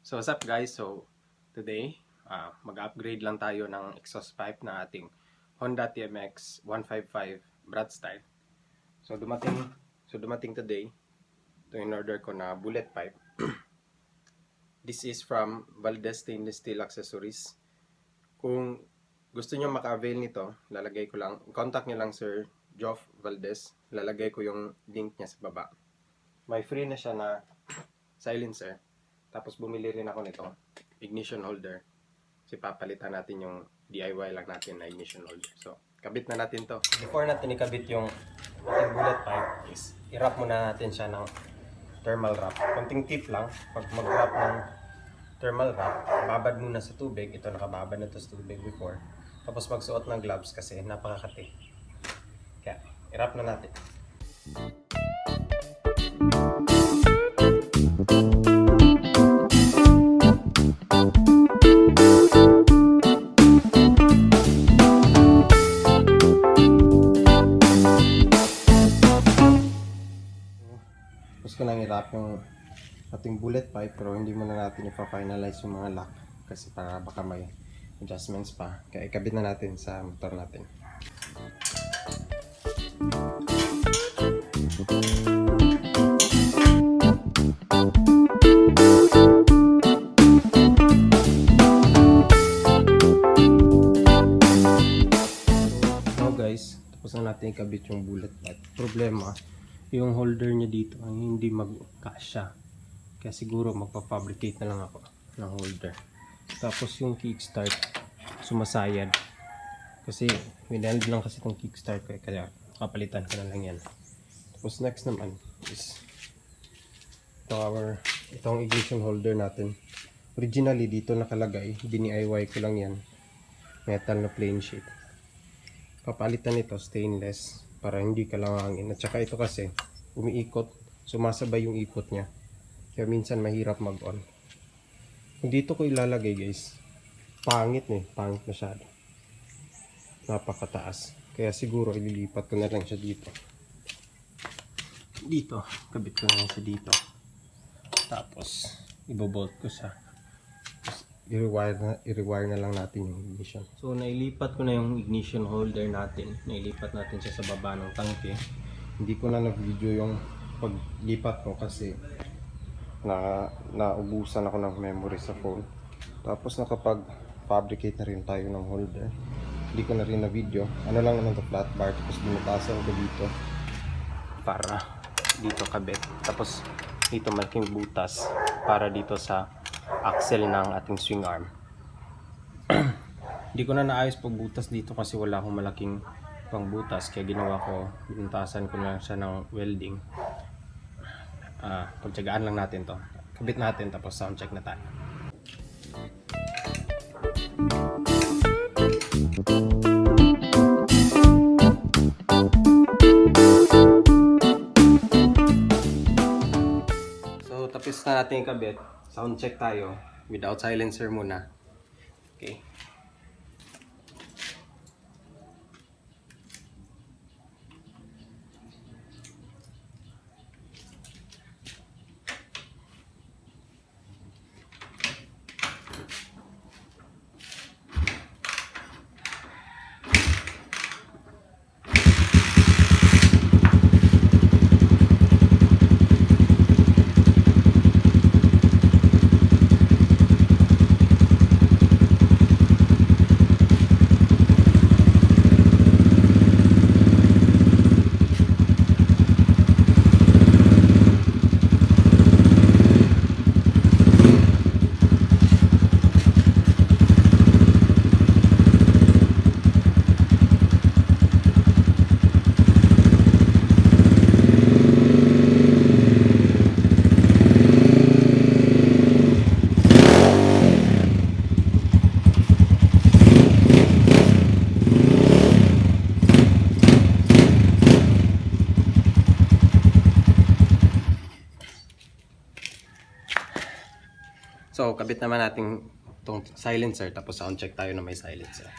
So what's up guys? So today mag-upgrade lang tayo ng exhaust pipe ng ating Honda TMX 155 brat style. So dumating today. Ito in order ko na bullet pipe. This is from Valdez Stainless Steel Accessories. Kung gusto niyo maka-avail nito, lalagay ko lang, contact niyo lang Sir Geoff Valdez. Lalagay ko yung link niya sa baba. May free na siya na silencer. Tapos bumili rin ako nito, ignition holder. Kasi papalitan natin yung DIY lang natin na ignition holder. So, kabit na natin to. Before natin ikabit yung ating bullet pipe is i-wrap muna natin siya ng thermal wrap. Konting tip lang, pag mag-wrap ng thermal wrap, babad muna sa tubig. Ito nakababad na to sa tubig before. Tapos magsuot ng gloves kasi napakakati. Kaya, i-wrap na natin. Gusto ko nang i-wrap yung ating bullet pipe pero hindi muna natin ipa-finalize yung mga lock kasi para baka may adjustments pa. Kaya ikabit na natin sa motor natin. So guys, tapos na natin ikabit yung bullet pipe. Problema, yung holder niya dito ay hindi magkasya. Kaya siguro magpa-fabricate na lang ako ng holder. Tapos yung kickstart sumasayad. Kasi wineld lang kasi itong kickstart ko kaya kapalitan ko na lang yan. Tapos next naman is itong ignition holder natin. Originally dito nakalagay, DIY ko lang yan. Metal na plain sheet. Papalitan nito stainless para hindi kalangangin. At saka ito kasi umiikot, sumasabay yung ikot niya. Kaya minsan mahirap mag-on. Kung dito ko ilalagay guys, pangit masyado. Napakataas. Kaya siguro ililipat ko na lang siya dito. Dito, kabit ko na lang siya dito. Tapos ibobolt ko siya. I-rewire na lang natin yung ignition. So nailipat ko na yung ignition holder natin. Nailipat natin siya sa baba ng tangke. Hindi ko na na-video yung paglipat ko kasi naubusan ako ng memory sa phone. Tapos nakapag-fabricate na rin tayo ng holder. Hindi ko na rin na-video. Ano lang naman ito, flat bar. Tapos binutasan ko dito para dito kabit. Tapos dito malaking butas para dito sa axle ng ating swing arm. Hindi ko na naayos pagbutas dito kasi wala akong malaking pangbutas. Kaya ginawa ko, binutasan ko na siya ng welding. Pagtsagaan lang natin to. Kabit natin tapos sound check na tayo. So tapos na natin kabit. Sound check tayo without silencer muna. Okay. So, kabit naman natin itong silencer tapos sound check tayo na may silencer.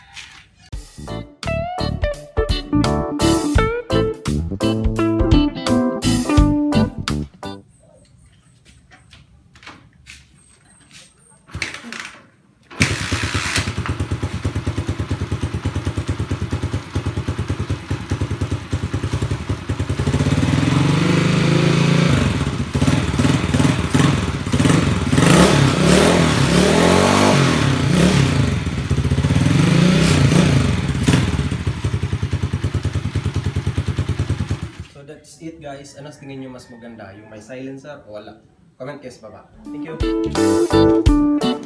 it guys. Ano sa tingin nyo mas maganda? Yung may silencer o wala? Comment kayo sa baba. Thank you!